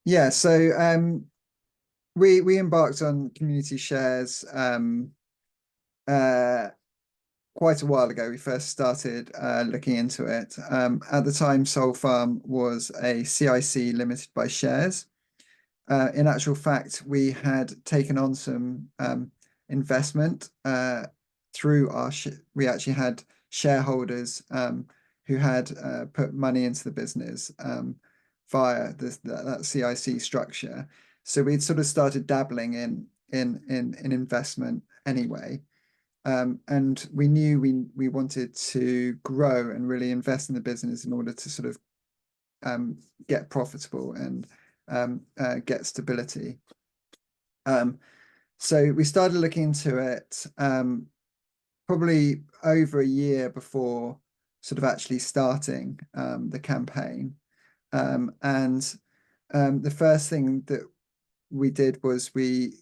Yeah, so we embarked on community shares uh, quite a while ago. We first started looking into it. At the time, Soul Farm was a CIC limited by shares. In actual fact, we had taken on some investment through we actually had shareholders who had put money into the business via that CIC structure. So we'd sort of started dabbling in investment anyway. And we knew we wanted to grow and really invest in the business in order to sort of get profitable and get stability. So we started looking into it probably over a year before sort of actually starting the campaign. And the first thing that we did was we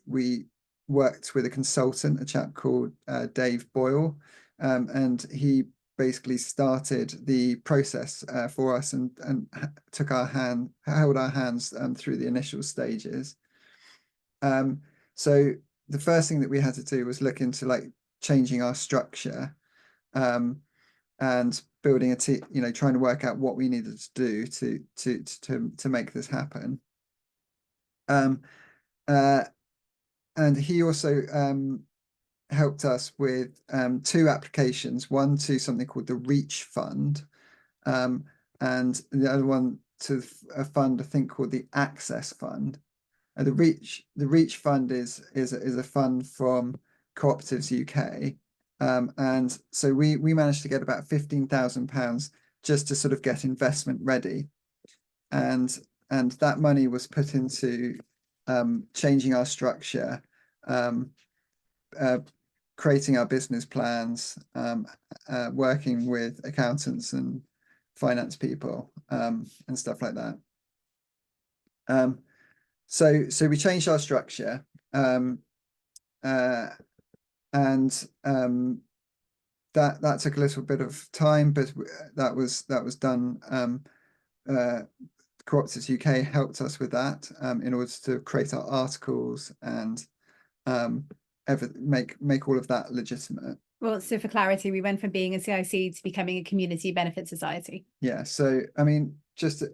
worked with a consultant, a chap called Dave Boyle, and he basically started the process for us and held our hands through the initial stages. So the first thing that we had to do was look into like changing our structure and building a team, trying to work out what we needed to do to make this happen. And he also helped us with two applications, one to something called the Reach Fund, and the other one to a fund I think called the Access Fund. The Reach Fund is a fund from Cooperatives UK, and so we managed to get about £15,000 just to sort of get investment ready, and that money was put into changing our structure, creating our business plans, working with accountants and finance people, and stuff like that. So we changed our structure, and that took a little bit of time, but that was done. Cooperatives UK helped us with that in order to create our articles and make all of that legitimate. Well, so for clarity, we went from being a CIC to becoming a community benefit society. Yeah, so I mean, just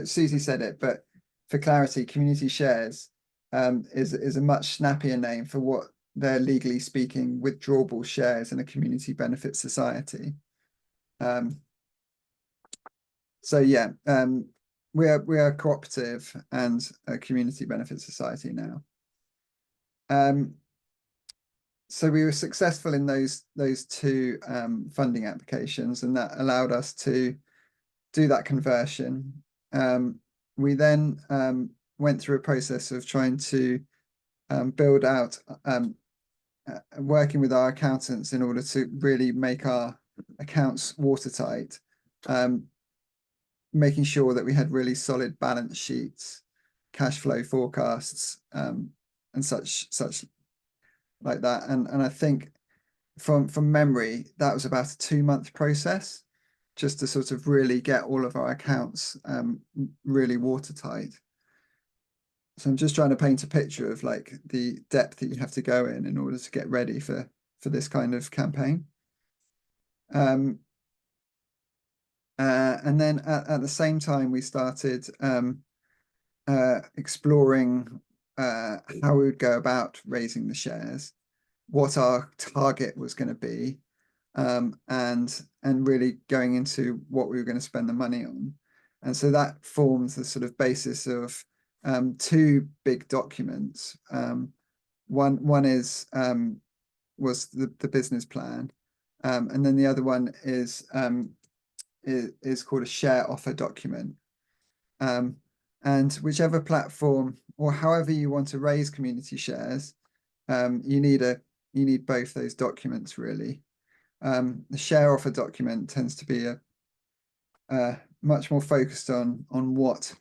Susie said it, but for clarity, community shares is a much snappier name for what they're legally speaking withdrawable shares in a community benefit society. So yeah, we are a cooperative and a community benefit society now. So we were successful in those two funding applications, and that allowed us to do that conversion. We then went through a process of trying to build out, working with our accountants in order to really make our accounts watertight, making sure that we had really solid balance sheets, cash flow forecasts, and such like that. And I think from memory, that was about a 2-month process just to sort of really get all of our accounts really watertight. So I'm just trying to paint a picture of like the depth that you have to go in order to get ready for this kind of campaign. And then at the same time, we started exploring how we would go about raising the shares, what our target was going to be, and really going into what we were going to spend the money on. And so that forms the sort of basis of two big documents. One is was the business plan, and then the other one is called a share offer document. And whichever platform or however you want to raise community shares, you need both those documents really. The share offer document tends to be a much more focused on what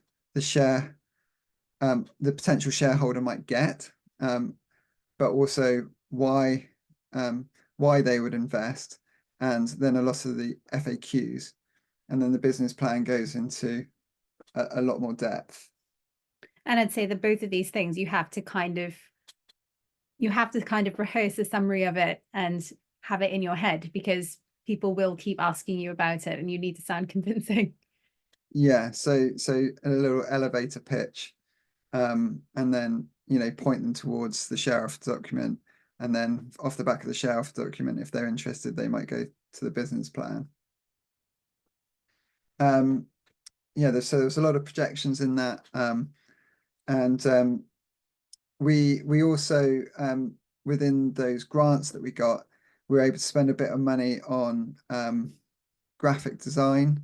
the potential shareholder might get, but also why they would invest, and then a lot of the FAQs, and then the business plan goes into a lot more depth. And I'd say that both of these things you have to kind of rehearse a summary of it and have it in your head, because people will keep asking you about it and you need to sound convincing. Yeah, so a little elevator pitch, and then point them towards the share off document, and then off the back of the share off document, if they're interested, they might go to the business plan. Yeah, there's a lot of projections in that, and we also, within those grants that we got, we were able to spend a bit of money on graphic design,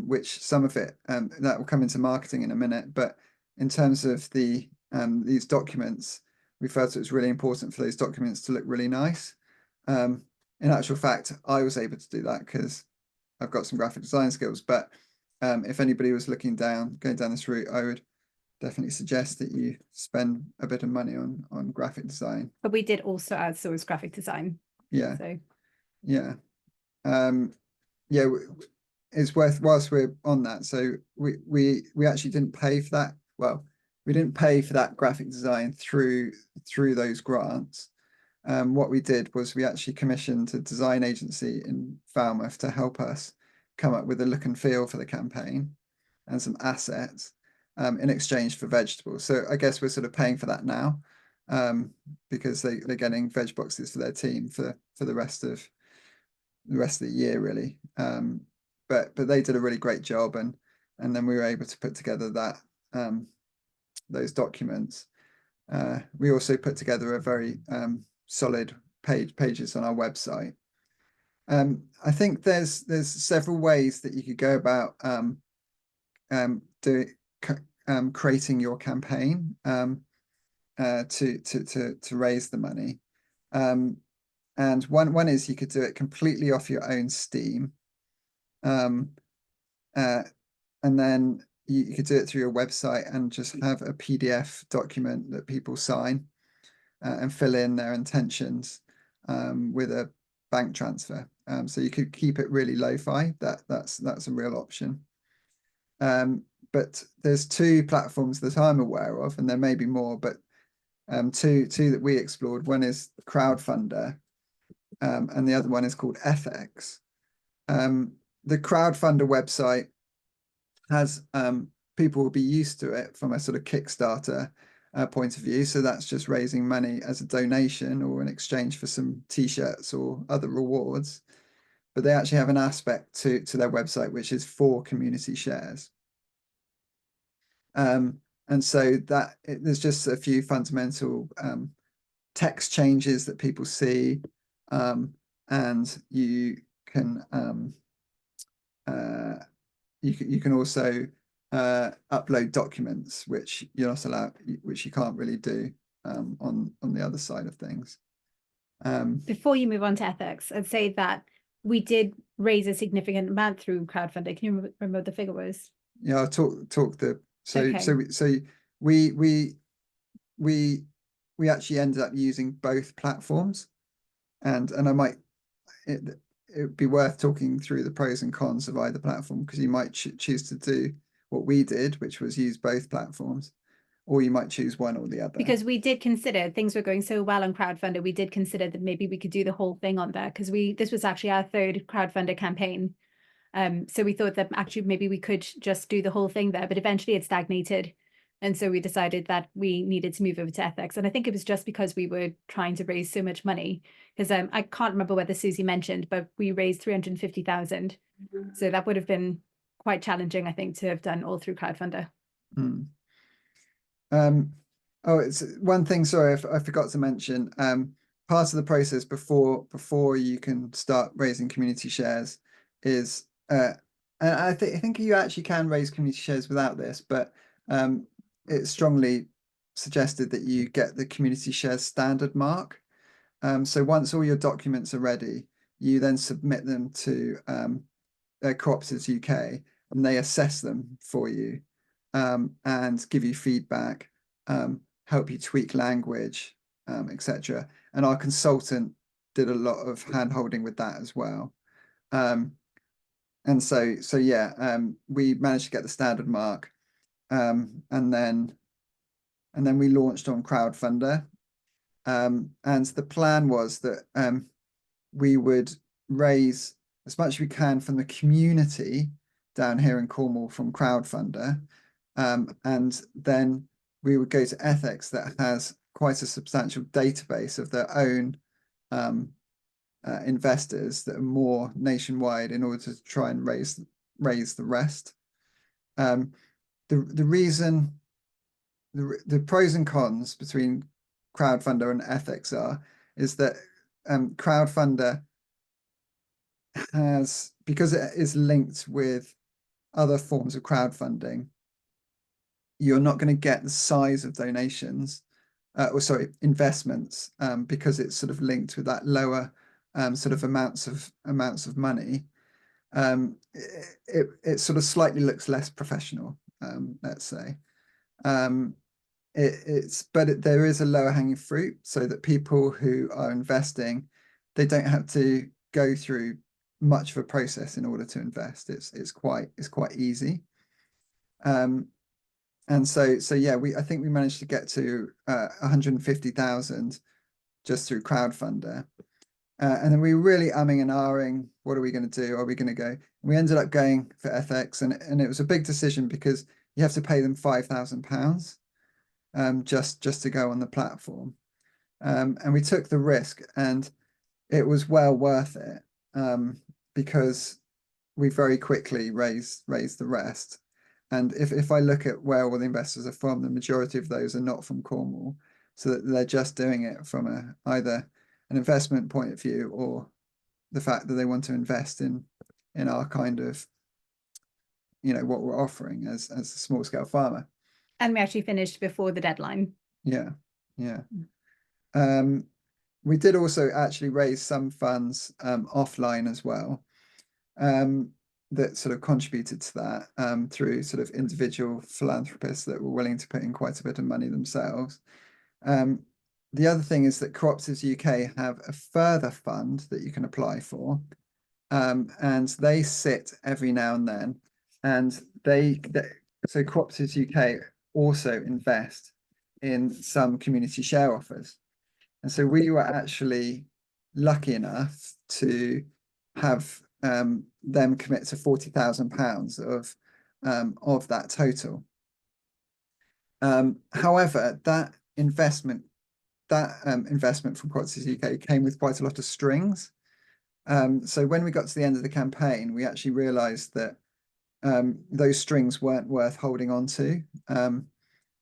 which some of it that will come into marketing in a minute, but in terms of these documents, we felt it was really important for those documents to look really nice. In actual fact, I was able to do that because I've got some graphic design skills, but if anybody was going down this route, I would definitely suggest that you spend a bit of money on graphic design. But we did also outsource graphic design. Yeah. So yeah. Yeah, it's worth, whilst we're on that, so we actually didn't pay for that. Well, we didn't pay for that graphic design through those grants. What we did was we actually commissioned a design agency in Falmouth to help us come up with a look and feel for the campaign and some assets, in exchange for vegetables. So I guess we're sort of paying for that now, because they're getting veg boxes for their team for the rest of the year, really. But they did a really great job, and then we were able to put together that those documents. We also put together a very solid pages on our website. I think there's several ways that you could go about creating your campaign to raise the money. And one is you could do it completely off your own steam, and then you could do it through your website and just have a PDF document that people sign and fill in their intentions with a bank transfer. So you could keep it really lo-fi. That's a real option. But there's two platforms that I'm aware of, and there may be more, but two that we explored. One is Crowdfunder, and the other one is called FX. The Crowdfunder website has people will be used to it from a sort of Kickstarter point of view. So that's just raising money as a donation or in exchange for some t-shirts or other rewards. But they actually have an aspect to their website which is for community shares. And so there's just a few fundamental text changes that people see, and you can also upload documents which you're not allowed, which you can't really do on the other side of things. Before you move on to ethics, I'd say that we did raise a significant amount through crowdfunding. Can you remember what the figure was? Yeah, I'll talk the Okay. so we actually ended up using both platforms, and I might, it would be worth talking through the pros and cons of either platform, because you might choose to do what we did, which was use both platforms, or you might choose one or the other. Because we did consider, things were going so well on Crowdfunder, we did consider that maybe we could do the whole thing on there, because this was actually our third Crowdfunder campaign. So we thought that actually maybe we could just do the whole thing there, but eventually it stagnated. And so we decided that we needed to move over to ethics. And I think it was just because we were trying to raise so much money, because I can't remember whether Susie mentioned, but we raised 350,000. So that would have been quite challenging, I think, to have done all through Crowdfunder. Oh, it's one thing, sorry, I forgot to mention, part of the process before you can start raising community shares is, and I think you actually can raise community shares without this, but it's strongly suggested that you get the community shares standard mark. So once all your documents are ready, you then submit them to Cooperatives UK, and they assess them for you, and give you feedback, help you tweak language, etc. And our consultant did a lot of hand-holding with that as well. And so yeah, we managed to get the standard mark, and then and then we launched on Crowdfunder. And the plan was that we would raise as much as we can from the community down here in Cornwall from Crowdfunder. And then we would go to Ethics that has quite a substantial database of their own investors that are more nationwide in order to try and raise the rest. The reason, the pros and cons between Crowdfunder and Ethics is that Crowdfunder has, because it is linked with other forms of crowdfunding, you're not going to get the size of donations, or sorry, investments, because it's sort of linked with that lower sort of amounts of money. It sort of slightly looks less professional, let's say. But there is a lower hanging fruit, so that people who are investing, they don't have to go through much of a process in order to invest. It's quite easy. And so yeah, I think we managed to get to 150,000 just through Crowdfunder. And then we were really umming and ahhing, what are we going to do? Are we going to go? We ended up going for FX, and it was a big decision because you have to pay them £5,000 just to go on the platform. And we took the risk, and it was well worth it, because we very quickly raised the rest. And if I look at where all the investors are from, the majority of those are not from Cornwall, so that they're just doing it from either an investment point of view, or the fact that they want to invest in our kind of, what we're offering as a small scale farmer. And we actually finished before the deadline. Yeah. We did also actually raise some funds offline as well, that sort of contributed to that, through sort of individual philanthropists that were willing to put in quite a bit of money themselves. The other thing is that Cooperatives UK have a further fund that you can apply for, and they sit every now and then, and so Cooperatives UK also invest in some community share offers. And so we were actually lucky enough to have them commit to £40,000 of that total. However, that investment from Cooperatives UK came with quite a lot of strings. So when we got to the end of the campaign, we actually realised that those strings weren't worth holding on to.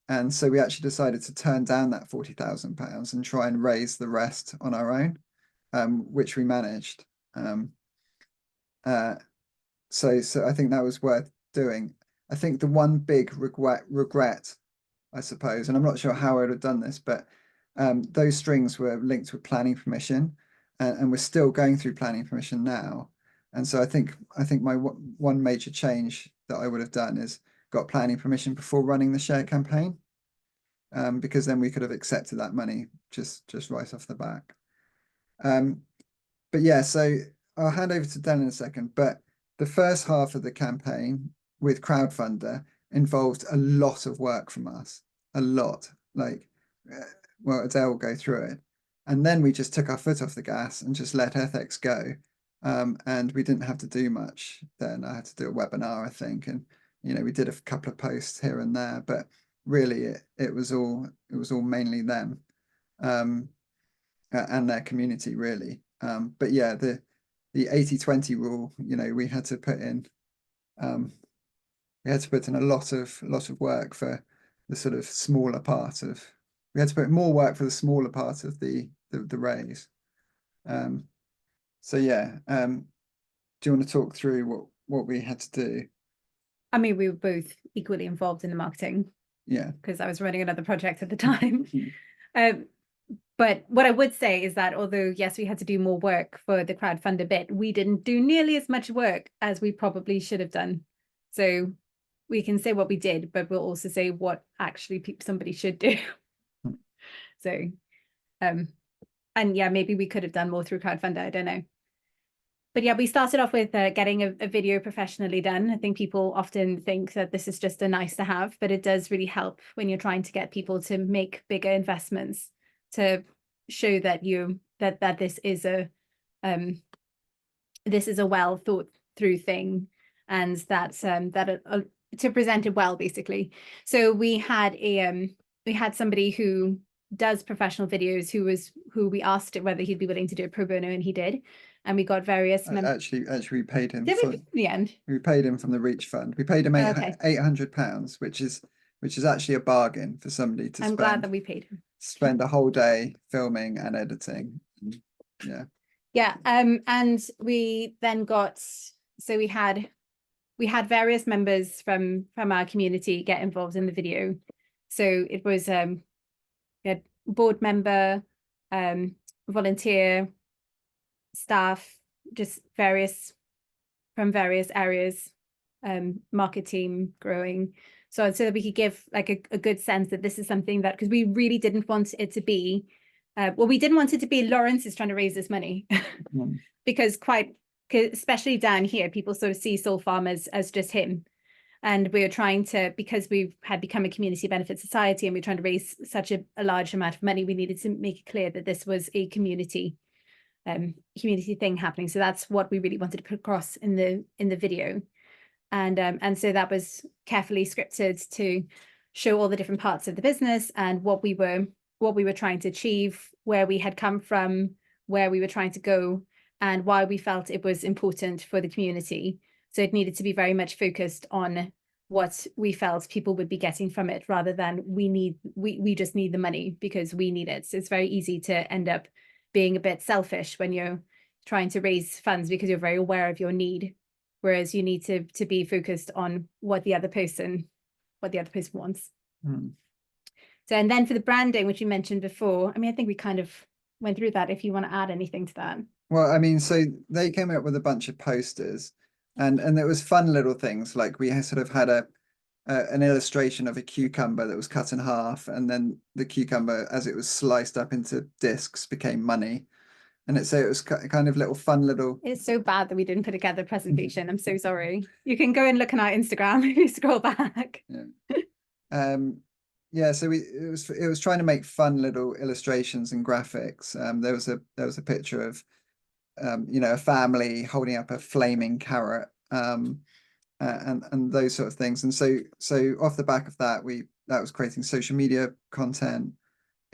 And so we actually decided to turn down that £40,000 and try and raise the rest on our own, which we managed. So I think that was worth doing. I think the one big regret, I suppose, and I'm not sure how I would have done this, but those strings were linked with planning permission, and we're still going through planning permission now. And so I think my one major change that I would have done is got planning permission before running the share campaign, because then we could have accepted that money just right off the back. But yeah, so I'll hand over to Dan in a second, but the first half of the campaign with Crowdfunder involved a lot of work from us, a lot. Well, Adele will go through it. And then we just took our foot off the gas and just let Ethics go. And we didn't have to do much then. I had to do a webinar, I think, and we did a couple of posts here and there, but really it was all mainly them, and their community, really. But yeah, the 80-20 rule, we had to put in a lot of work for the sort of smaller part of. We had to put more work for the smaller part of the raise. So yeah, do you want to talk through what we had to do? I mean, we were both equally involved in the marketing. Yeah, because I was running another project at the time. But what I would say is that although, yes, we had to do more work for the crowdfunder bit, we didn't do nearly as much work as we probably should have done. So we can say what we did, but we'll also say what actually somebody should do. So, and yeah, maybe we could have done more through crowdfunder. I don't know. But yeah, we started off with getting a video professionally done. I think people often think that this is just a nice to have, but it does really help when you're trying to get people to make bigger investments, to show that that this is a well thought through thing, and that to present it well, basically. So we had somebody who does professional videos who we asked whether he'd be willing to do it pro bono, and he did. And we got various Actually, we paid him did we, in the end. We paid him from the Reach Fund. We paid him Okay. £800, which is actually a bargain for somebody to I'm glad that we paid him. Spend a whole day filming and editing. Yeah. Yeah. And we then got, so we had various members from our community get involved in the video. So it was we had board member, volunteer, staff, just from various areas, market team, growing, so that we could give like a good sense that this is something that, because we really didn't want it to be we didn't want it to be Laurence is trying to raise this money. Because especially down here, people sort of see Soul Farm as just him. And we're trying to, because we had become a community benefit society and we're trying to raise such a large amount of money, we needed to make it clear that this was a community thing happening. So that's what we really wanted to put across in the video. And so that was carefully scripted to show all the different parts of the business and what we were trying to achieve, where we had come from, where we were trying to go, and why we felt it was important for the community. So it needed to be very much focused on what we felt people would be getting from it, rather than we just need the money because we need it. So it's very easy to end up being a bit selfish when you're trying to raise funds because you're very aware of your need, whereas you need to be focused on what the other person wants. So, and then for the branding, which you mentioned before, I mean, I think we kind of went through that. If you want to add anything to that. Well, I mean, so they came up with a bunch of posters, and it was fun little things, like we sort of had an illustration of a cucumber that was cut in half, and then the cucumber, as it was sliced up into discs, became money. And it was kind of little fun little. It's so bad that we didn't put together a presentation. I'm so sorry. You can go and look on our Instagram if you scroll back. Yeah. Yeah, so it was trying to make fun little illustrations and graphics. There was a picture of a family holding up a flaming carrot, and those sort of things. And so off the back of that, that was creating social media content.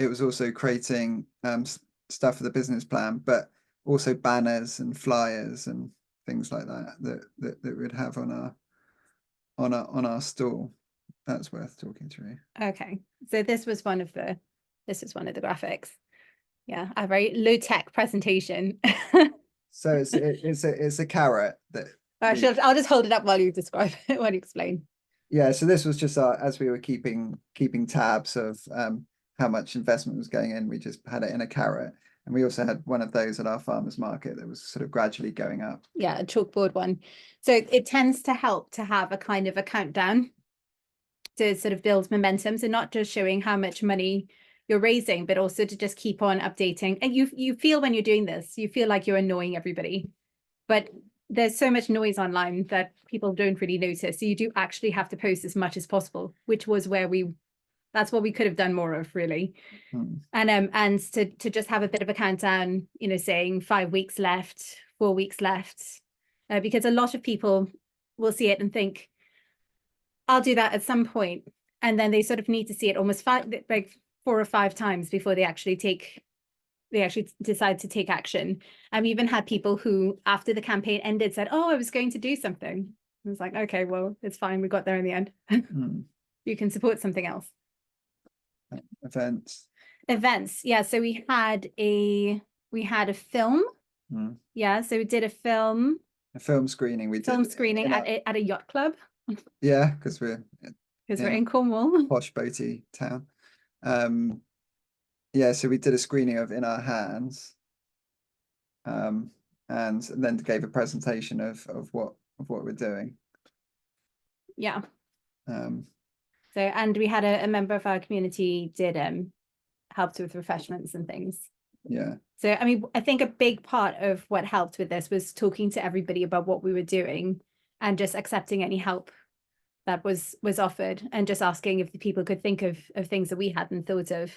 It was also creating stuff for the business plan, but also banners and flyers and things like that we'd have on our stall. That's worth talking through. Okay, so this was one of the graphics. Yeah, a very low-tech presentation. So it's a carrot that. I'll just hold it up while you describe it, while you explain. Yeah, so this was just as we were keeping tabs of how much investment was going in, we just had it in a carrot. And we also had one of those at our farmers market that was sort of gradually going up. Yeah, a chalkboard one. So it tends to help to have a kind of a countdown to sort of build momentum. So not just showing how much money you're raising, but also to just keep on updating. And you feel when you're doing this, you feel like you're annoying everybody. But there's so much noise online that people don't really notice. So you do actually have to post as much as possible, which was where that's what we could have done more of, really. And to just have a bit of a countdown, saying 5 weeks left, 4 weeks left, because a lot of people will see it and think, I'll do that at some point, and then they sort of need to see it almost 4 or 5 times before they actually decide to take action. And we even had people who, after the campaign ended, said, "Oh, I was going to do something." I was like, "Okay, well, it's fine. We got there in the end." You can support something else. Events, yeah. So we had a film. Yeah, so we did a film screening. We did screening at a yacht club. Yeah, because we're in Cornwall, posh boaty town. Yeah, so we did a screening of In Our Hands, and then gave a presentation of what we're doing. Yeah. So, and we had a member of our community did helped with refreshments and things. Yeah. So, I mean, I think a big part of what helped with this was talking to everybody about what we were doing and just accepting any help that was offered, and just asking if the people could think of things that we hadn't thought of.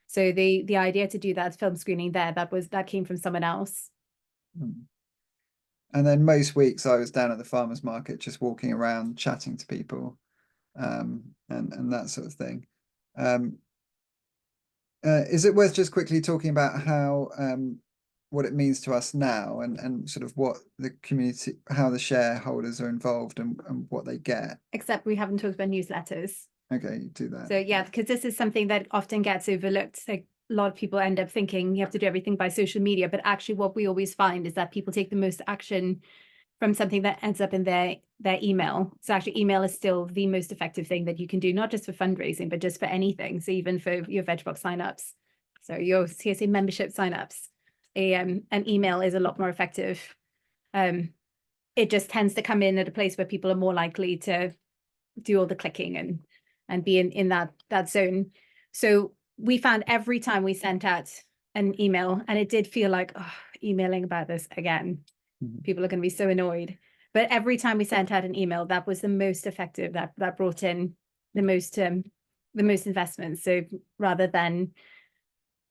So the idea to do that film screening there, that came from someone else. Mm. And then most weeks I was down at the farmers market, just walking around, chatting to people, and that sort of thing. Is it worth just quickly talking about how what it means to us now, and sort of what the community, how the shareholders are involved, and what they get? Except we haven't talked about newsletters. Okay, do that. So yeah, because this is something that often gets overlooked. Like a lot of people end up thinking you have to do everything by social media, but actually what we always find is that people take the most action from something that ends up in their email. So actually email is still the most effective thing that you can do, not just for fundraising, but just for anything. So even for your VegBox signups, so your CSA membership signups, an email is a lot more effective. It just tends to come in at a place where people are more likely to do all the clicking and be in that zone. So we found every time we sent out an email, and it did feel like, oh, emailing about this again, people are going to be so annoyed. But every time we sent out an email, that was the most effective, that brought in the most investments. So rather than,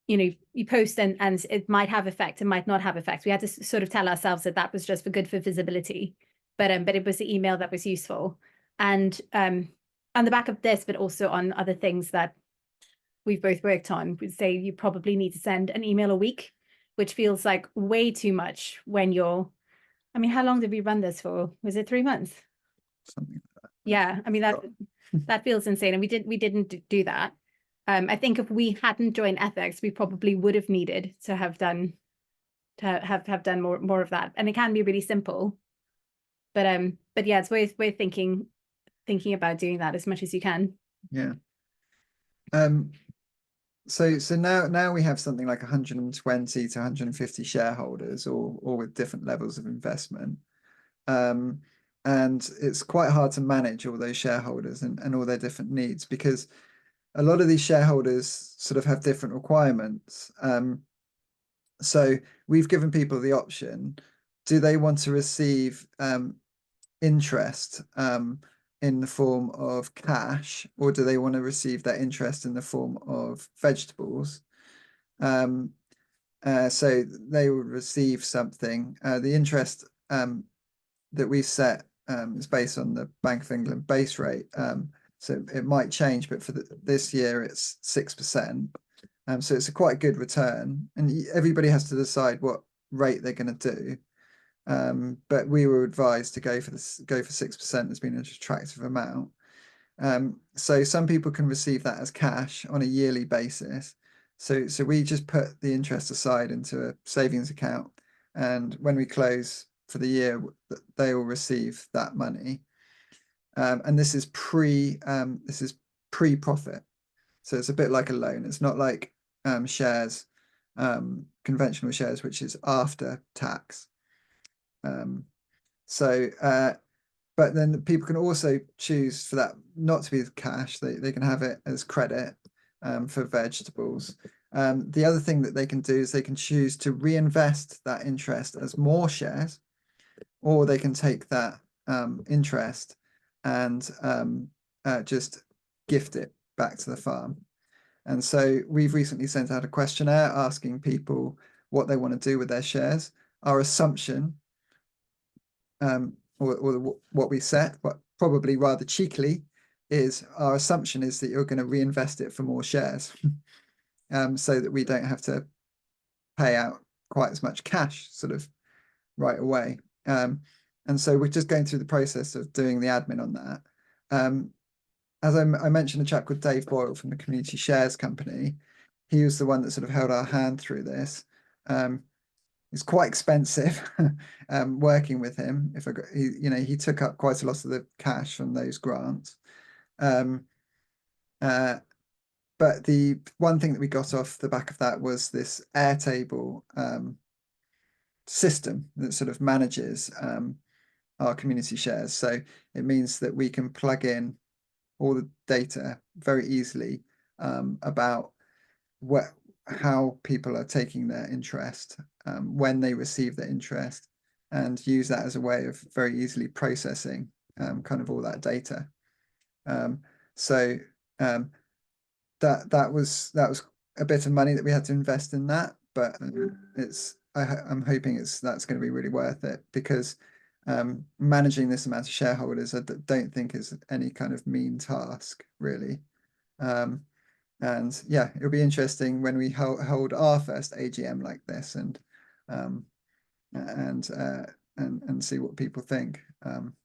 you post and it might have effect, it might not have effect. We had to sort of tell ourselves that was just for good for visibility, but it was the email that was useful. And on the back of this, but also on other things that we've both worked on, would say you probably need to send an email a week, which feels like way too much when you're, I mean, how long did we run this for? Was it 3 months? Something like that. Yeah, I mean, that feels insane. And we didn't do that. I think if we hadn't joined ethics, we probably would have needed to have done more of that. And it can be really simple. But yeah, it's worth thinking about doing that as much as you can. Yeah. So now we have something like 120 to 150 shareholders, or with different levels of investment. And it's quite hard to manage all those shareholders and all their different needs, because a lot of these shareholders sort of have different requirements. So we've given people the option: do they want to receive interest in the form of cash, or do they want to receive that interest in the form of vegetables? So they will receive something. The interest that we set is based on the Bank of England base rate. So it might change, but for this year it's 6%. So it's a quite good return, and everybody has to decide what rate they're going to do. But we were advised to go for 6%. Has been an attractive amount. So some people can receive that as cash on a yearly basis. So we just put the interest aside into a savings account, and when we close for the year, they will receive that money. And this is pre-profit. So it's a bit like a loan. It's not like shares, conventional shares, which is after tax. But then people can also choose for that not to be cash. They can have it as credit for vegetables. The other thing that they can do is they can choose to reinvest that interest as more shares, or they can take that interest and just gift it back to the farm. And so we've recently sent out a questionnaire asking people what they want to do with their shares. Our assumption, or what we set, but probably rather cheekily, is our assumption is that you're going to reinvest it for more shares, so that we don't have to pay out quite as much cash sort of right away. And so we're just going through the process of doing the admin on that. As I mentioned, a chap called Dave Boyle from the Community Shares Company. He was the one that sort of held our hand through this. It's quite expensive working with him. He took up quite a lot of the cash from those grants. But the one thing that we got off the back of that was this Airtable system that sort of manages our community shares. So it means that we can plug in all the data very easily about how people are taking their interest, when they receive their interest, and use that as a way of very easily processing kind of all that data. So that was a bit of money that we had to invest in that, but I'm hoping that's going to be really worth it, because managing this amount of shareholders I don't think is any kind of mean task, really. And yeah, it'll be interesting when we hold our first AGM like this, and see what people think,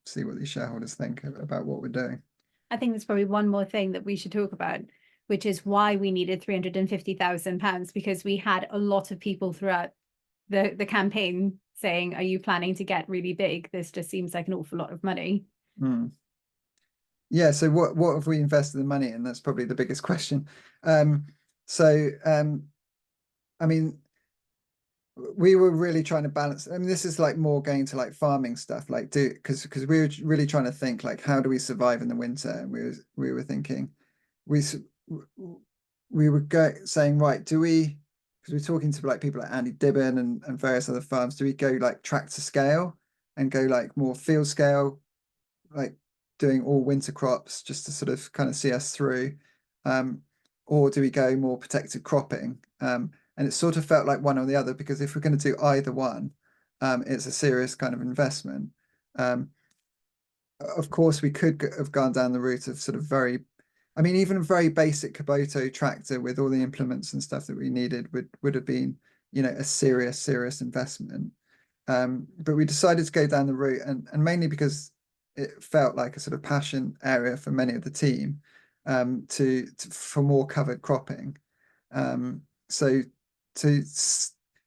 see what these shareholders think about what we're doing. I think there's probably one more thing that we should talk about, which is why we needed £350,000, because we had a lot of people throughout the campaign saying, are you planning to get really big? This just seems like an awful lot of money. Yeah, so what have we invested the money in? That's probably the biggest question. I mean, we were really trying to balance. I mean, this is like more going to like farming stuff, like because we were really trying to think like, how do we survive in the winter? And we were thinking, we were saying, right, do we, because we're talking to like people like Andy Dibben and various other farms, do we go like tractor scale and go like more field scale, like doing all winter crops just to sort of kind of see us through, or do we go more protected cropping? And it sort of felt like one or the other, because if we're going to do either one, it's a serious kind of investment. Of course, we could have gone down the route of sort of I mean, even a very basic Kubota tractor with all the implements and stuff that we needed would have been, a serious investment. But we decided to go down the route, and mainly because it felt like a sort of passion area for many of the team, for more covered cropping. So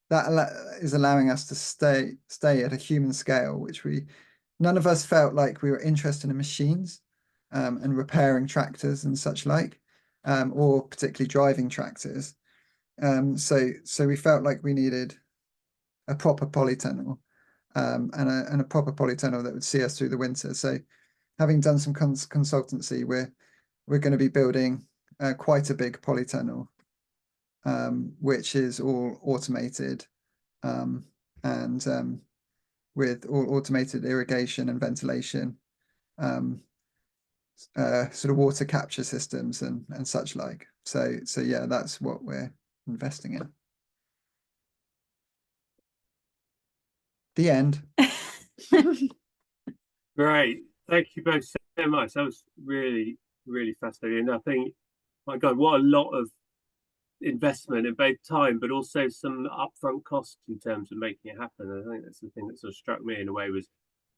that is allowing us to stay at a human scale, which none of us felt like we were interested in machines, and repairing tractors and such like, or particularly driving tractors. So we felt like we needed a proper polytunnel, and a proper polytunnel that would see us through the winter. So having done some consultancy, we're going to be building quite a big polytunnel, which is all automated, and with all automated irrigation and ventilation, sort of water capture systems and such like. So yeah, that's what we're investing in. The end. Great. Thank you both so much. That was really, really fascinating. I think, my God, what a lot of investment in both time, but also some upfront costs in terms of making it happen. I think that's the thing that sort of struck me in a way, was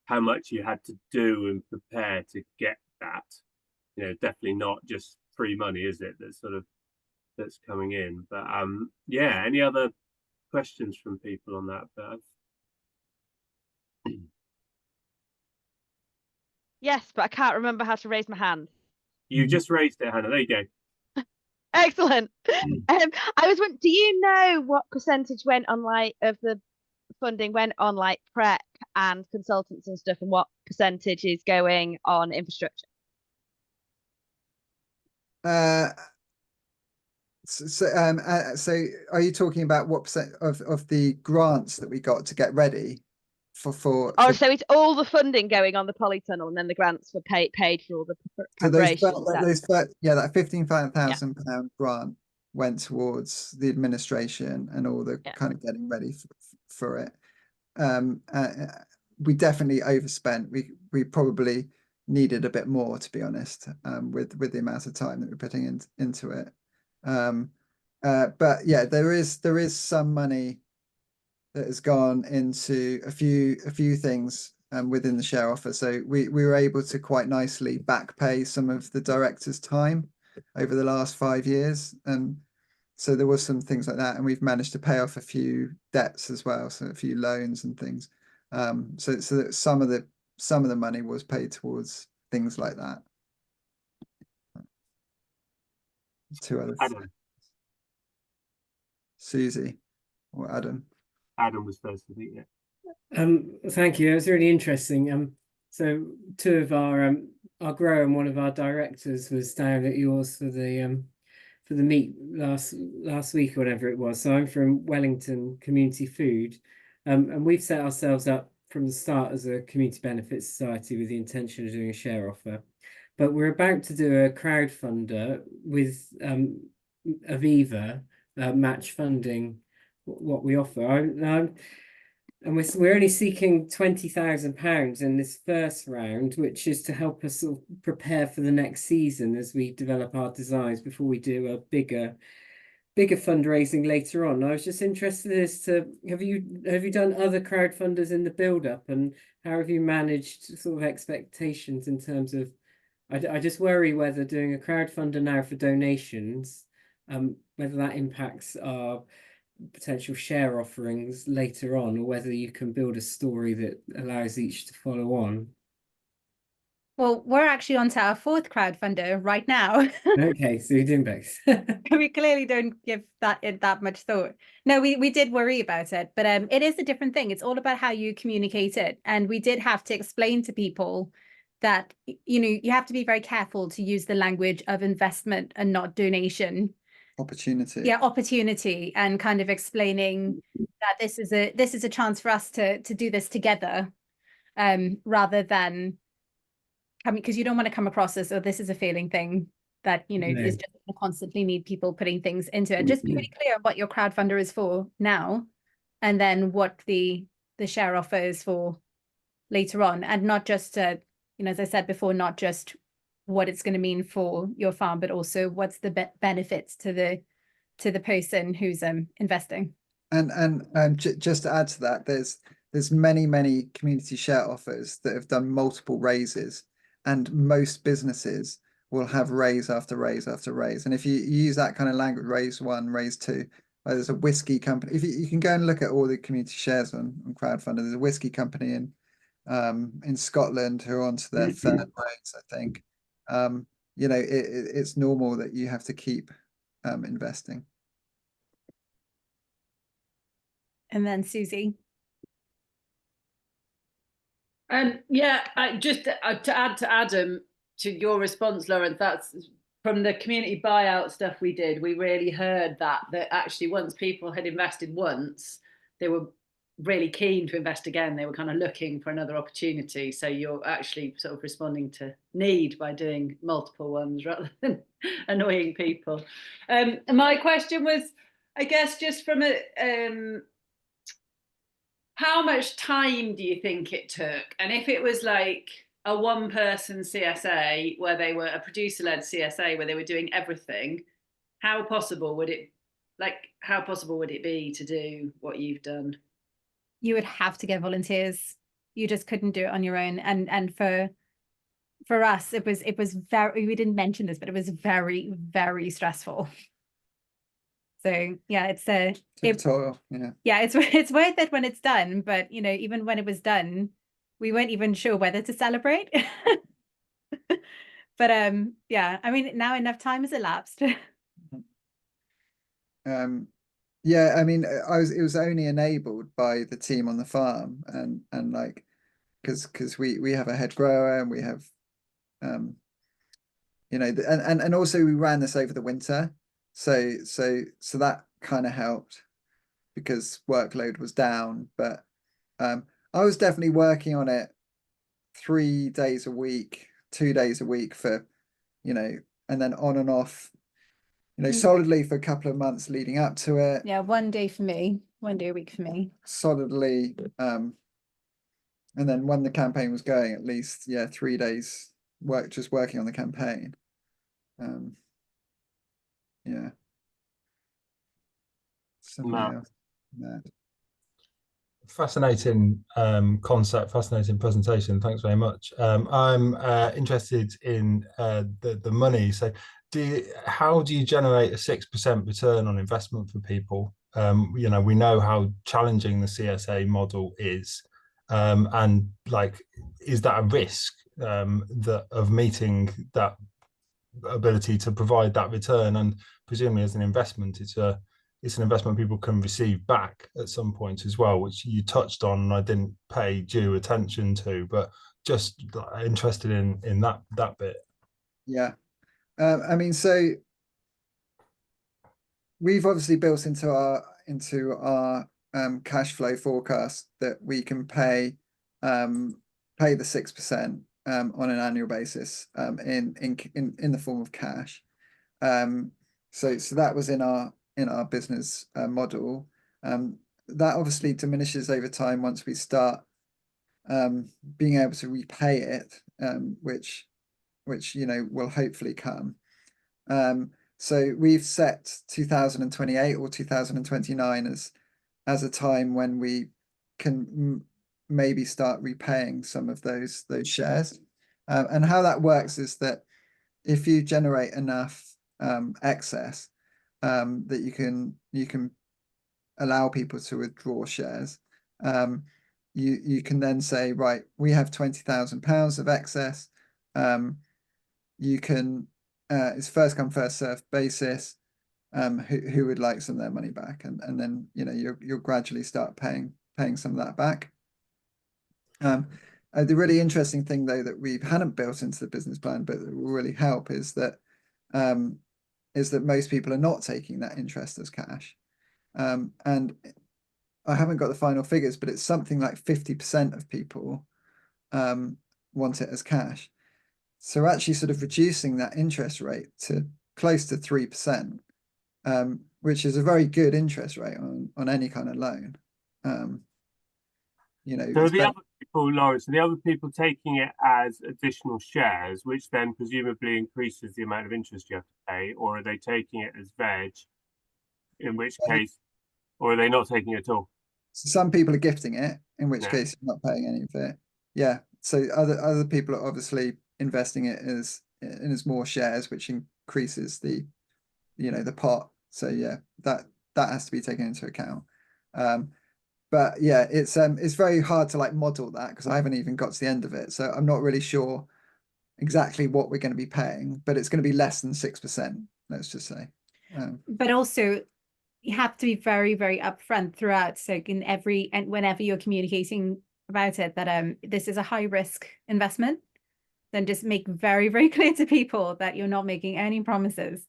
how much you had to do and prepare to get that. Definitely not just free money, is it? That's coming in. But yeah, any other questions from people on that, Bev? Yes, but I can't remember how to raise my hand. You just raised it, Hannah. There you go. Excellent. I was wondering, do you know what percentage went on of the funding went on prep and consultants and stuff, and what percentage is going on infrastructure? So are you talking about what percent of the grants that we got to get ready for? So it's all the funding going on the polytunnel, and then the grants were paid for all the preparation. That £15,000 grant went towards the administration and all the kind of getting ready for it. We definitely overspent. We probably needed a bit more, to be honest, with the amount of time that we're putting into it. But yeah, there is some money that has gone into a few things within the share offer. So we were able to quite nicely back pay some of the directors' time over the last 5 years. So there was some things like that, and we've managed to pay off a few debts as well, so a few loans and things. So that some of the money was paid towards things like that. Two others. Adam. Susie or Adam. Adam was first, I think. Yeah. Thank you. It was really interesting. So two of our grower and one of our directors was down at yours for the for the meet last week or whatever it was. So I'm from Wellington Community Food, and we've set ourselves up from the start as a community benefit society with the intention of doing a share offer. But we're about to do a crowdfunder with Aviva match funding what we offer. And we're only seeking £20,000 in this first round, which is to help us sort of prepare for the next season as we develop our designs before we do a bigger fundraising later on. I was just interested as to have you done other crowdfunders in the build-up, and how have you managed sort of expectations in terms of, I just worry whether doing a crowdfunder now for donations, whether that impacts our potential share offerings later on, or whether you can build a story that allows each to follow on. Well, we're actually on to our fourth crowdfunder right now. Okay, so you're doing both. We clearly don't give that much thought. No, we did worry about it, but it is a different thing. It's all about how you communicate it. And we did have to explain to people that, you know, you have to be very careful to use the language of investment and not donation. Opportunity. Yeah, opportunity, and kind of explaining that this is a chance for us to do this together, rather than coming, because you don't want to come across as, oh, this is a failing thing that, you know, is just going to constantly need people putting things into it. Just be really clear on what your crowdfunder is for now, and then what the share offer is for later on, and not just you know, as I said before, not just what it's going to mean for your farm, but also what's the benefits to the person who's investing. And just to add to that, there's many community share offers that have done multiple raises, and most businesses will have raise after raise after raise. And if you use that kind of language, raise one, raise two, there's a whiskey company. If you can go and look at all the community shares on crowdfunder, there's a whiskey company in Scotland who are onto their third raise, I think. You know, it's normal that you have to keep investing. And then Susie. Yeah, just to add to Adam, to your response, Laurence, that's from the community buyout stuff we did. We really heard that actually once people had invested once, they were really keen to invest again. They were kind of looking for another opportunity. So you're actually sort of responding to need by doing multiple ones rather than annoying people. And my question was, I guess, just from a how much time do you think it took? And if it was like a one-person CSA where they were a producer-led CSA where they were doing everything, how possible would it be to do what you've done? You would have to get volunteers. You just couldn't do it on your own. And for us, it was very, we didn't mention this, but it was very, very stressful. So yeah, it's toil, yeah. Yeah, it's worth it when it's done. But you know, even when it was done, we weren't even sure whether to celebrate. But yeah, I mean, now enough time has elapsed. Yeah, I mean, it was only enabled by the team on the farm, and like, because we have a head grower, and we have you know, and also we ran this over the winter, so that kind of helped because workload was down. But I was definitely working on it 3 days a week, 2 days a week for, you know, and then on and off, you know, solidly for a couple of months leading up to it. Yeah, 1 day for me, 1 day a week for me. Solidly. And then when the campaign was going, at least, yeah, 3 days just working on the campaign. Yeah. Something else. That. Fascinating concept, fascinating presentation. Thanks very much. I'm interested in the money. So how do you generate a 6% return on investment for people? You know, we know how challenging the CSA model is, and like, is that a risk of meeting that ability to provide that return? And presumably as an investment, it's an investment people can receive back at some point as well, which you touched on and I didn't pay due attention to, but just interested in that bit. Yeah. I mean, so we've obviously built into our cash flow forecast that we can pay the 6% on an annual basis in the form of cash. So that was in our business model. That obviously diminishes over time once we start being able to repay it, which will hopefully come. So we've set 2028 or 2029 as a time when we can maybe start repaying some of those shares. And how that works is that if you generate enough excess that you can allow people to withdraw shares, you can then say, right, we have £20,000 of excess. You can it's first come first served basis. Who would like some of their money back, and then you'll gradually start paying some of that back. The really interesting thing though that we hadn't built into the business plan, but that will really help, is that most people are not taking that interest as cash. And I haven't got the final figures, but it's something like 50% of people want it as cash. So actually sort of reducing that interest rate to close to 3%, which is a very good interest rate on any kind of loan. So the other people, Laurence, are the other people taking it as additional shares, which then presumably increases the amount of interest you have to pay, or are they taking it as veg, in which case, or are they not taking it at all? Some people are gifting it, in which case you're not paying any of it. Yeah. So other people are obviously investing it as more shares, which increases the pot. So yeah, that has to be taken into account. But yeah, it's very hard to model that because I haven't even got to the end of it. So I'm not really sure exactly what we're going to be paying, but it's going to be less than 6%, let's just say. But also you have to be very, very upfront throughout. So whenever you're communicating about it, that this is a high risk investment, then just make very, very clear to people that you're not making any promises.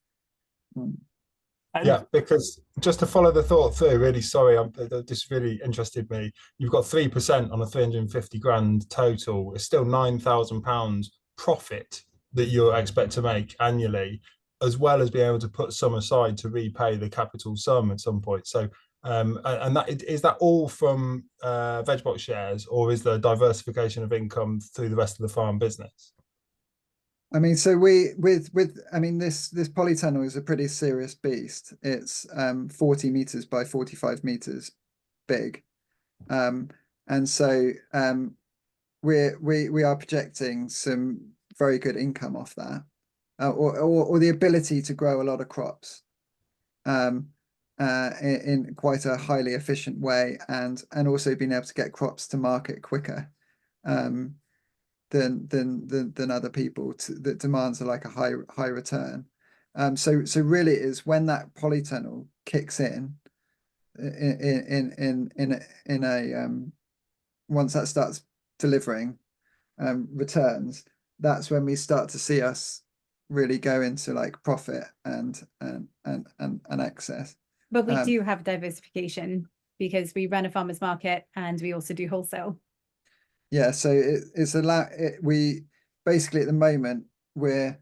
Yeah, because just to follow the thought through, really sorry, this really interested me. You've got 3% on a 350 grand total. It's still £9,000 profit that you expect to make annually, as well as being able to put some aside to repay the capital sum at some point. So, and is that all from Vegbox shares, or is there diversification of income through the rest of the farm business? I mean, so this polytunnel is a pretty serious beast. It's 40 meters by 45 meters big, and so we are projecting some very good income off that, or the ability to grow a lot of crops in quite a highly efficient way, and also being able to get crops to market quicker. Than other people that demands a high return. So really it is when that polytunnel kicks in once that starts delivering returns, that's when we start to see us really go into profit and excess. But we do have diversification because we run a farmers market and we also do wholesale. Yeah, so we basically at the moment in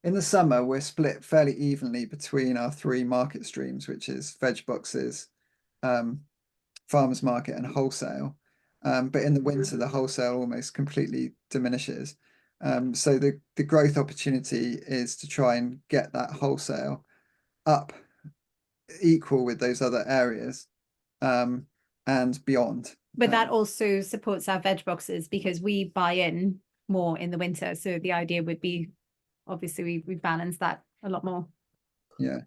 the summer we're split fairly evenly between our three market streams, which is veg boxes, farmers market, and wholesale. But in the winter, the wholesale almost completely diminishes. So the growth opportunity is to try and get that wholesale up equal with those other areas and beyond. But that also supports our veg boxes because we buy in more in the winter. So the idea would be, obviously, we balance that a lot more. Yeah.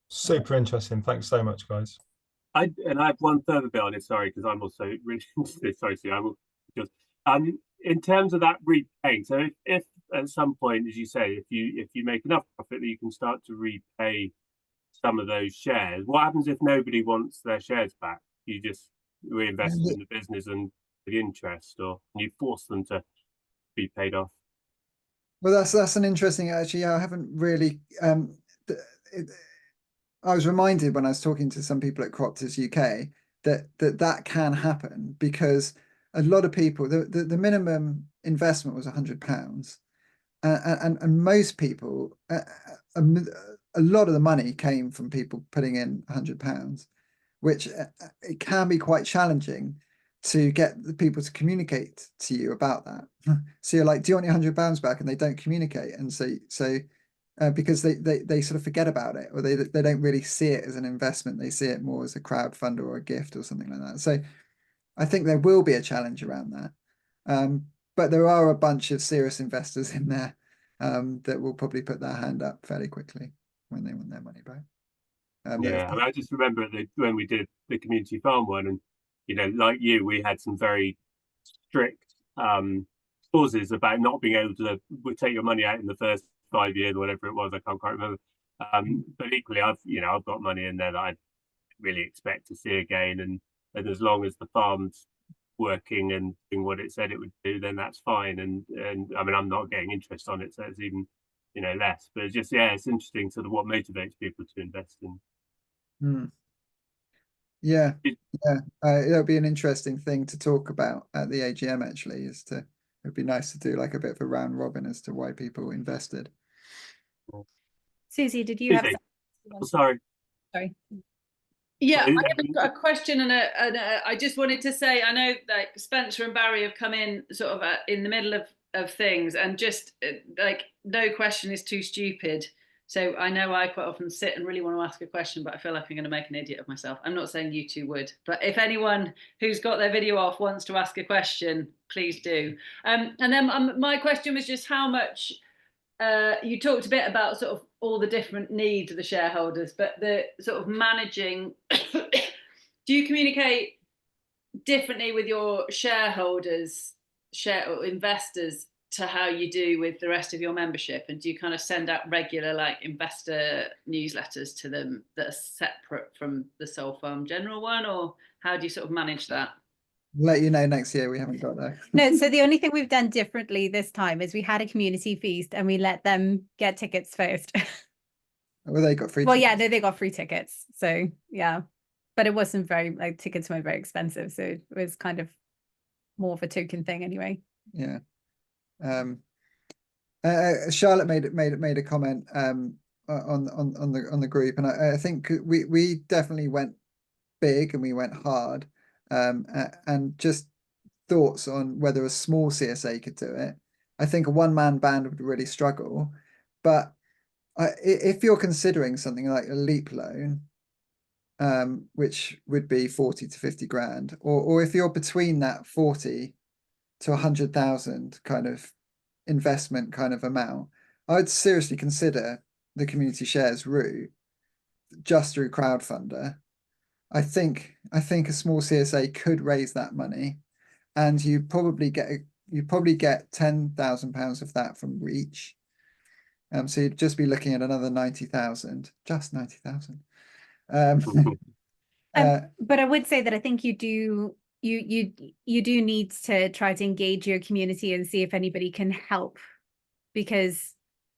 Super interesting. Thanks so much, guys. I have one further bit on it, sorry, because I'm also really interested. Sorry, I will just in terms of that repaying. So if at some point, as you say, if you make enough profit that you can start to repay some of those shares, what happens if nobody wants their shares back? You just reinvest in the business and the interest, or you force them to be paid off? Well, that's an interesting, actually. I haven't really I was reminded when I was talking to some people at Cropters UK that can happen, because a lot of people, the minimum investment was £100, and most people, a lot of the money came from people putting in £100, which it can be quite challenging to get the people to communicate to you about that. So you're like, do you want your £100 back? And they don't communicate. And so because they sort of forget about it, or they don't really see it as an investment. They see it more as a crowdfunder or a gift or something like that. So I think there will be a challenge around that. But there are a bunch of serious investors in there that will probably put their hand up fairly quickly when they want their money back. Yeah, I mean, I just remember when we did the community farm one, and like you, we had some very strict clauses about not being able to take your money out in the first 5 years, or whatever it was. I can't quite remember. But equally, I've got money in there that I really expect to see again, and as long as the farm's working and doing what it said it would do, then that's fine. And I mean, I'm not getting interest on it, so it's even less. But it's just, yeah, it's interesting sort of what motivates people to invest in. Yeah, it'll be an interesting thing to talk about at the AGM. Actually, it'd be nice to do like a bit of a round robin as to why people invested. Susie, did you have Oh, sorry. Yeah, I have a question, and I just wanted to say, I know like Spencer and Barry have come in sort of in the middle of things, and just like no question is too stupid. So I know I quite often sit and really want to ask a question, but I feel like I'm going to make an idiot of myself. I'm not saying you two would, but if anyone who's got their video off wants to ask a question, please do. And then my question was just how much, you talked a bit about sort of all the different needs of the shareholders, but the sort of managing, do you communicate differently with your shareholders, or investors, to how you do with the rest of your membership? And do you kind of send out regular like investor newsletters to them that are separate from the Soul Farm General one, or how do you sort of manage that? Let you know next year. We haven't got there. No, so the only thing we've done differently this time is we had a community feast and we let them get tickets first. Well, they got free Well, tickets. yeah, no, they got free tickets. So yeah, but it wasn't tickets weren't very expensive. So it was kind of more of a token thing anyway. Yeah. Charlotte made a comment on the group, and I think we definitely went big and we went hard, and just thoughts on whether a small CSA could do it. I think a one-man band would really struggle, but if you're considering something like a leap loan, which would be 40 to 50 grand, or if you're between that 40 to 100,000 kind of investment kind of amount, I would seriously consider the community shares route just through crowdfunder. I think a small CSA could raise that money, and you probably get £10,000 of that from Reach. So you'd just be looking at another 90,000, just 90,000. But I would say that I think you do need to try to engage your community and see if anybody can help, because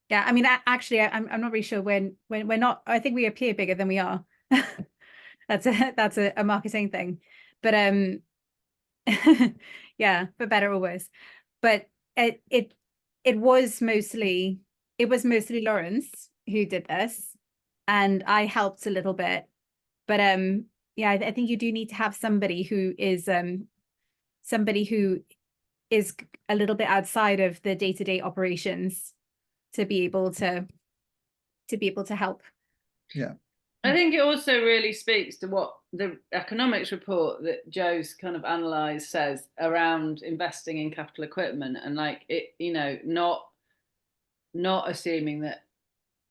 yeah, I mean, actually, I'm not really sure when we're not. I think we appear bigger than we are. That's a marketing thing, but yeah, for better or worse. But it was mostly Laurence who did this, and I helped a little bit, but yeah, I think you do need to have somebody who is a little bit outside of the day-to-day operations to be able to help. Yeah, I think it also really speaks to what the economics report that Joe's kind of analysed says around investing in capital equipment, and like it, not assuming that,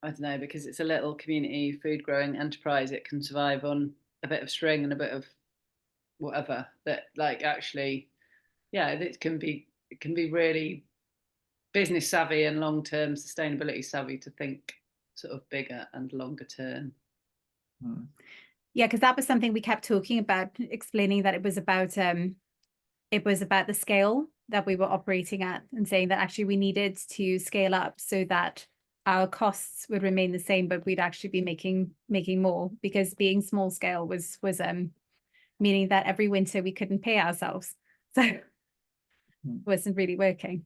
I don't know, because it's a little community food growing enterprise, it can survive on a bit of string and a bit of whatever, that like actually, yeah, it can be really business savvy and long-term sustainability savvy to think sort of bigger and longer term. Yeah, because that was something we kept talking about, explaining that it was about the scale that we were operating at, and saying that actually we needed to scale up so that our costs would remain the same, but we'd actually be making more, because being small scale was meaning that every winter we couldn't pay ourselves, so it wasn't really working.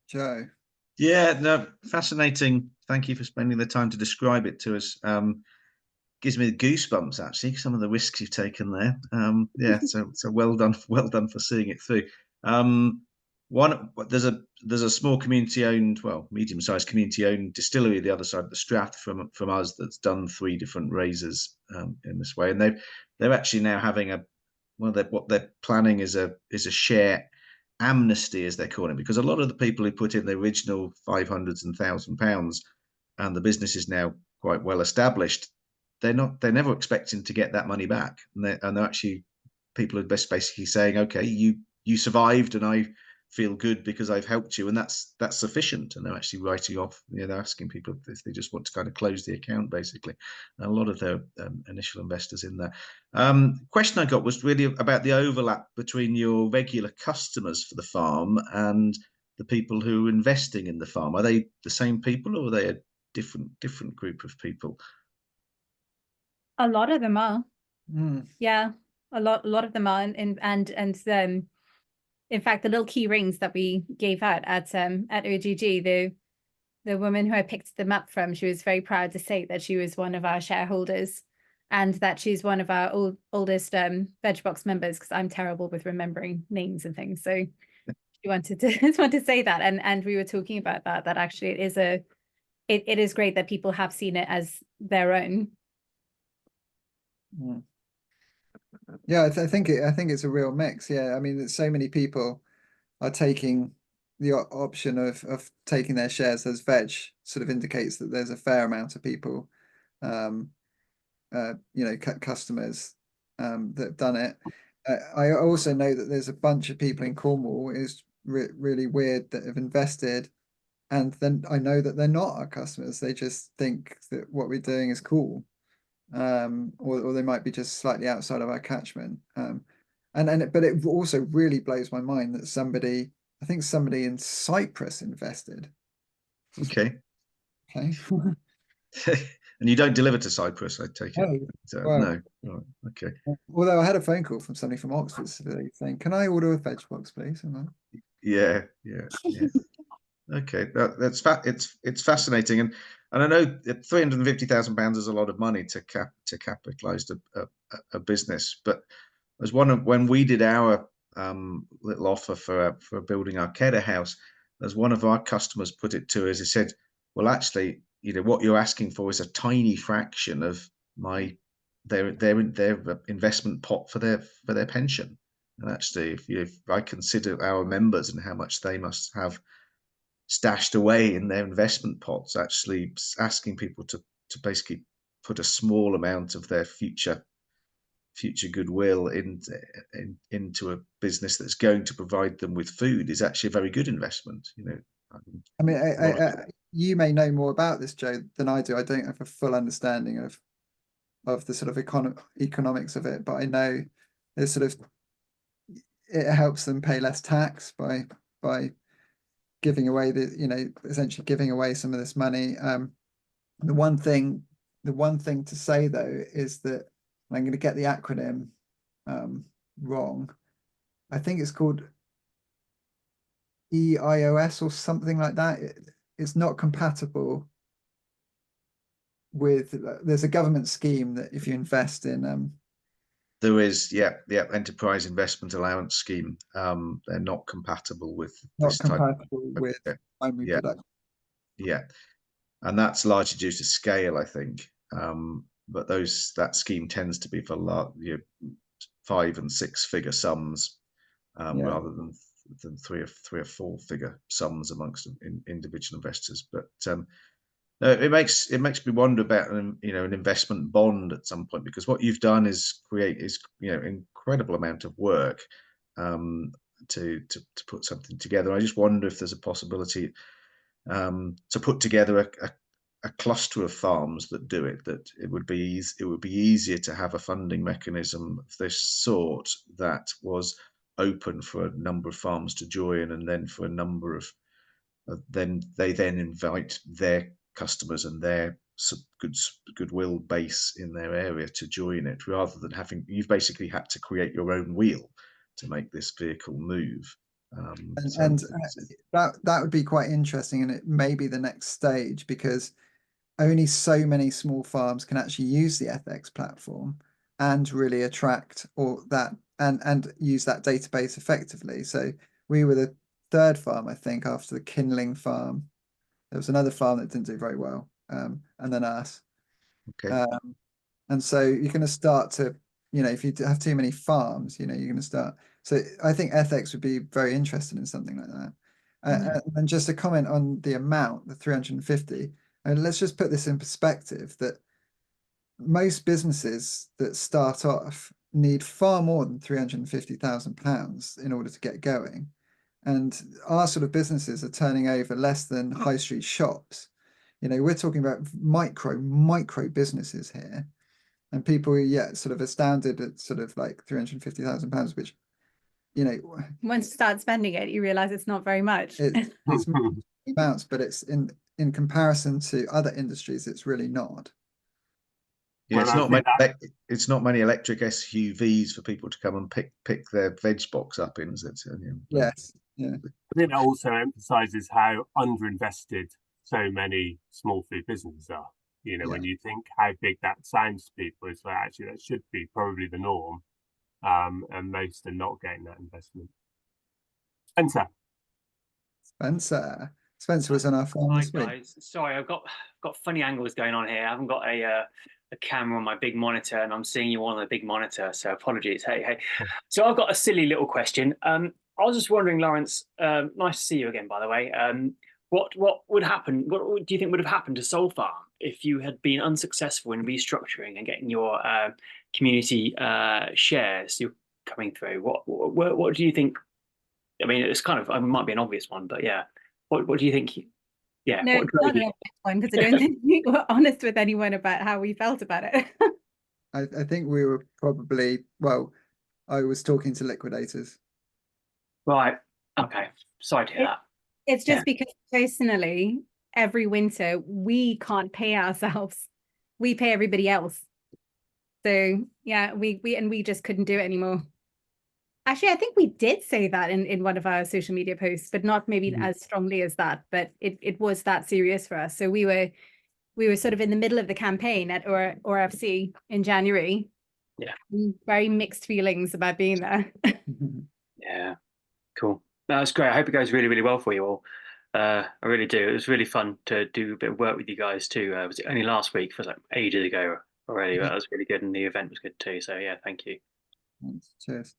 Joe. Yeah, no, fascinating. Thank you for spending the time to describe it to us. Gives me goosebumps, actually, some of the risks you've taken there. Yeah, so well done for seeing it through. There's a small community-owned, well, medium-sized community-owned distillery at the other side of the Strath from us that's done 3 different raises in this way, and they're actually now having what they're planning is a share amnesty, as they're calling it, because a lot of the people who put in the original 500s and £1,000, and the business is now quite well established, they're never expecting to get that money back, and they're actually, people are basically saying, okay, you survived, and I feel good because I've helped you, and that's sufficient. And they're actually writing off, they're asking people if they just want to kind of close the account, basically. And a lot of their initial investors in there. Question I got was really about the overlap between your regular customers for the farm and the people who are investing in the farm. Are they the same people, or are they a different group of people? A lot of them are. Yeah, a lot of them are, and in fact, the little key rings that we gave out at OGG, the woman who I picked them up from, she was very proud to say that she was one of our shareholders, and that she's one of our oldest VegBox members, because I'm terrible with remembering names and things. So she wanted to say that, and we were talking about that actually it is great that people have seen it as their own. Yeah, I think it's a real mix. Yeah, I mean, there's so many people are taking the option of taking their shares as veg, sort of indicates that there's a fair amount of people, customers that have done it. I also know that there's a bunch of people in Cornwall, is really weird, that have invested, and then I know that they're not our customers. They just think that what we're doing is cool. Or they might be just slightly outside of our catchment. But it also really blows my mind that I think somebody in Cyprus invested. Okay. Okay. And you don't deliver to Cyprus, I take it? Well, no. Oh, okay. Although I had a phone call from somebody from Oxford today saying, "Can I order a veg box, please?" Yeah. Okay, it's fascinating, and I know that £350,000 is a lot of money to capitalise a business. But as when we did our little offer for building our Kedder house, as one of our customers put it to us, he said, "Well, actually, what you're asking for is a tiny fraction of their investment pot for their pension." And actually, if I consider our members and how much they must have stashed away in their investment pots, actually asking people to basically put a small amount of their future goodwill into a business that's going to provide them with food is actually a very good investment. I mean, you may know more about this, Joe, than I do. I don't have a full understanding of the sort of economics of it, but I know there's it helps them pay less tax by giving away essentially giving away some of this money. The one thing to say though is that I'm going to get the acronym wrong. I think it's called EIOS or something like that. It's not compatible with. There's a government scheme that if you invest in. There is, Enterprise Investment Allowance Scheme. They're not compatible with Not this compatible type with primary production. Yeah, and that's largely due to scale, I think. But that scheme tends to be for 5- and 6-figure sums, rather than 3- or 4-figure sums amongst individual investors. But no, it makes me wonder about an investment bond at some point, because what you've done is create incredible amount of work to put something together. I just wonder if there's a possibility to put together a cluster of farms that do it. That it would be easier to have a funding mechanism of this sort that was open for a number of farms to join, and then for a number of then they then invite their customers and their goodwill base in their area to join it, rather than having, you've basically had to create your own wheel to make this vehicle move. That would be quite interesting, and it may be the next stage, because only so many small farms can actually use the FX platform and really attract and use that database effectively. So we were the third farm, I think, after the Kinling farm. There was another farm that didn't do very well, and then us. Okay. And so you're going to start to, if you have too many farms, you're going to start. So I think FX would be very interested in something like that. And just a comment on the amount, the 350. And let's just put this in perspective, that most businesses that start off need far more than £350,000 in order to get going. And our sort of businesses are turning over less than high street shops. We're talking about micro businesses here. And people are sort of astounded at sort of like £350,000, which, once you start spending it, you realize it's not very much. It's amounts, but it's in comparison to other industries, it's really not. Yeah, it's not many electric SUVs for people to come and pick their veg box up in, is it? Yes. Yeah. I think that also emphasises how underinvested so many small food businesses are. When you think how big that sounds to people, it's like, actually that should be probably the norm, and most are not getting that investment. Spencer was on our farm this week. Guys, sorry, I've got funny angles going on here. I haven't got a camera on my big monitor, and I'm seeing you on the big monitor, so apologies. Hey. So I've got a silly little question. I was just wondering, Laurence, nice to see you again, by the way. What would happen? What do you think would have happened to Soul Farm if you had been unsuccessful in restructuring and getting your community shares you're coming through? What do you think? I mean, it's kind of, it might be an obvious one, but yeah. What do you think? Yeah. No, it's not an obvious one, because I don't think we were honest with anyone about how we felt about it. I think we were probably, I was talking to liquidators. Right. Okay. Sorry to hear that. It's just because personally, every winter we can't pay ourselves. We pay everybody else. So yeah, we just couldn't do it anymore. Actually, I think we did say that in one of our social media posts, but not maybe as strongly as that. But it was that serious for us. So we were sort of in the middle of the campaign at ORFC in January. Yeah. Very mixed feelings about being there. Yeah. Cool. That's great. I hope it goes really, really well for you all. I really do. It was really fun to do a bit of work with you guys too. Was it only last week? It was like ages ago already, but that was really good, and the event was good too. So yeah, thank you. Cheers.